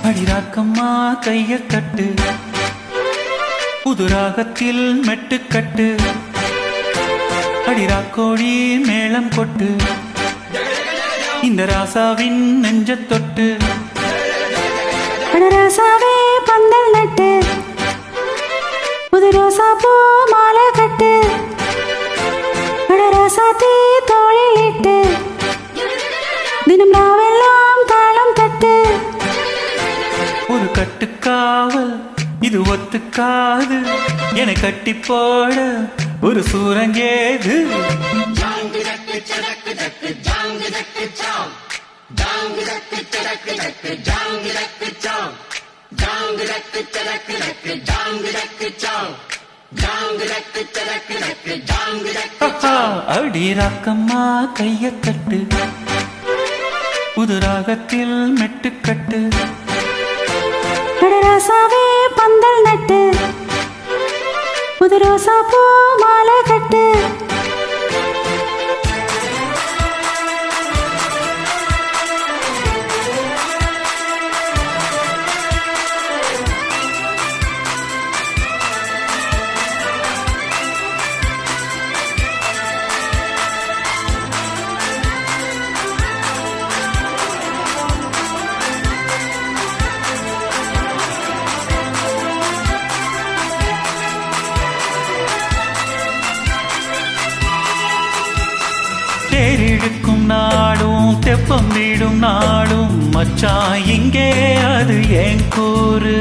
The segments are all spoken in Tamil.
அடிராக்கம்மா கைய தட்டு, புதுராகத்தில் மெட்டுக்கட்டு, அடிராக்கோழி மேளம் கொட்டு, இந்த ராசாவின் நெஞ்ச தொட்டு. ராசாவே பந்தல் நட்டு, புது ரோசா பூ மாலை கட்டு, ராசாத்தி தோளில் இட்டு, தினம் ராவெல்லாம் தாளம் தட்டு. ஒரு கட்டுக்காவல் இது ஒத்துக்காது, என கட்டி போட ஒரு சூரங்கேது. அடிராக்கம்மா கைய தட்டு, புதுராகத்தில் மெட்டுக்கட்டு, ராசாவே பந்தல் நட்டு, புது ரோசா பூ மாலை கட்டு. தேரிழுக்கும் நாளும் தெப்பம் வீடும் நாளும் மச்சான் இங்கே அது ஏன் கூறு.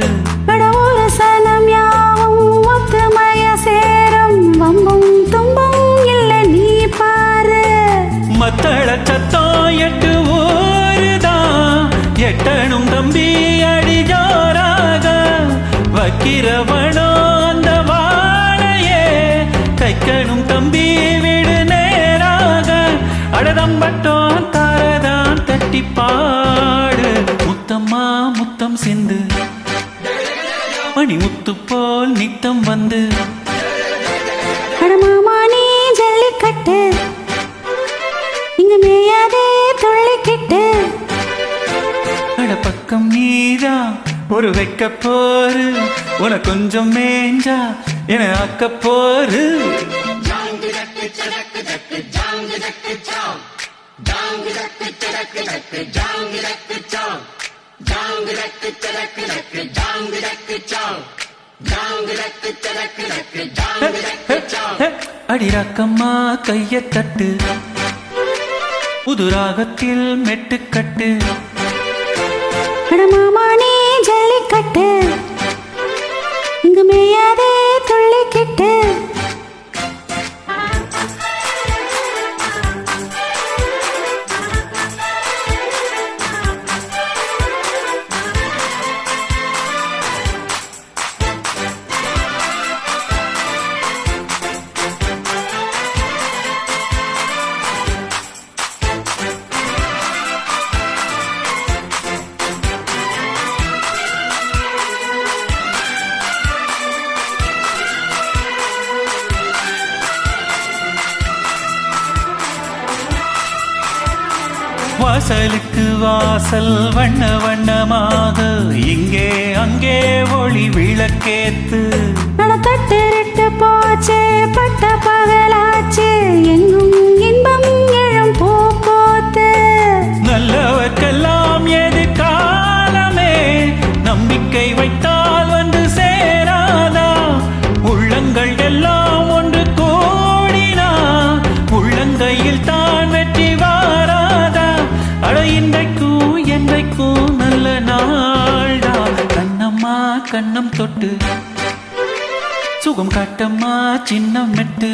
ஒரு சனம் யாவும் ஒத்துமைய சேரும், வம்பும் தும்பும் இல்லை நீ பாரு. மத்தள சத்தம் எட்டு ஊருதான், எட்டனும் தம்பி அடி ஜோராக வக்கிரவனோ அந்த வாழையே தைக்கணும் தம்பி விடு நேராக. அடதம்பட்டோம் தாரதான் தட்டி பாடு, முத்தம்மா முத்தம் சிந்து, மணி முத்து போல் நித்தம் வந்து. அடமாமா நீ ஜல்லிக்கட்டு, இங்க மேயாதே துள்ளிக்கிட்டு. அட பக்கம் நீதான் ஒரு வைக்க போரு, உன கொஞ்சம் மேஞ்சா என ஆக்க போரு. அடிராக்கம்மா கைய தட்டு, புதுராகத்தில் மெட்டுக்கட்டு, அடமாமா நீ ஜல்லிக்கட்டு, இங்க மேயாதே துள்ளிக்கிட்டு. வாசலுக்கு வாசல் வண்ண வண்ணமாக, இங்கே அங்கே ஒளி விளக்கேத்து. தட்டிருட்டு போச்சே பட்ட பகலாச்சே, எங்கும் இன்பம் எழும் பூ போத்து. நல்லவர்க்கெல்லாம் எது காலமே, நம்பிக்கை வைத்தால் வந்து சேராதா. உள்ளங்கள் எல்லாம் ஒன்று கூடினா, உள்ளங்கையில் தான் வெற்றி வாராதா. அட இன்றைக்கும் என்றைக்கும் நல்ல நாள்டா, கண்ணம்மா கண்ணம் தொட்டு சுகம் காட்டம்மா சின்ன மெட்டு.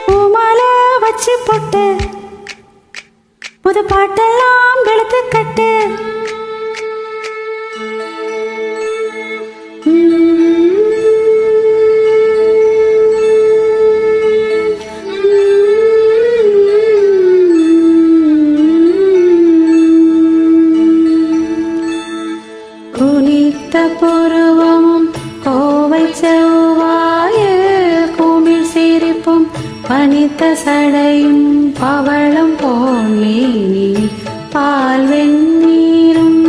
பூமாலை வச்சு போட்டு, புது பாட்டெல்லாம் வெளுத்து கட்டு. குனித்த புருவமும் கோவை செவ்வாயில் குமிழ் சிரிப்பும் பனித்த சடையும் பவளம் போல் மேனி பால் வெந்நீரும்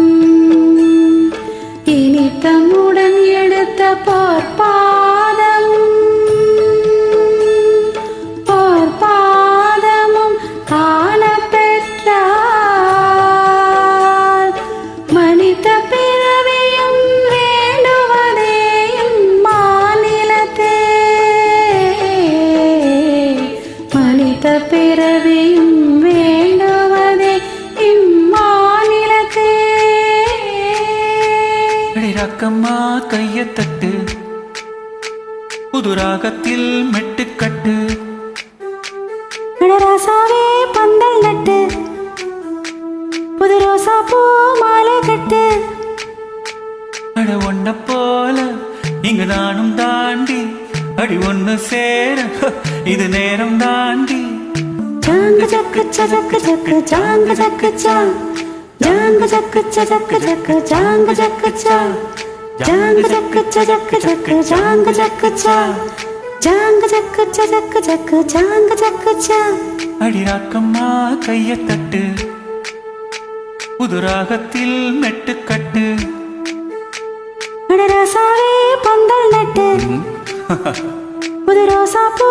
புது ராகத்தில் மெட்டுக்கட்டு ராசாவே பந்தல் நட்டு புது ரோசா பூ மாலை கட்டு அட ஒன்ன போல இங்கு நானும் தாண்டி அடி ஒண்ணு சேர இது நேரம் தாண்டி ஜாங்கு ஜக்கு சஜக்கு ஜக்கு ஜாங்கு ஜக்கு சா ஜாங்கு ஜக்கு சஜக்கு ஜக்கு ஜாங்கு ஜக்கு சா ஜாங்கு ஜக்கு சஜக்கு ஜக்கு ஜாங்கு ஜக்கு சா ஜாங்கு ஜக்கு சஜக்கு ஜக்கு ஜாங்கு ஜக்கு சா அடி ராக்கம்மா கைய தட்டு புது ராகத்தில் மெட்டுக்கட்டு ராசாவே பந்தல் நட்டு புது ரோசா பூ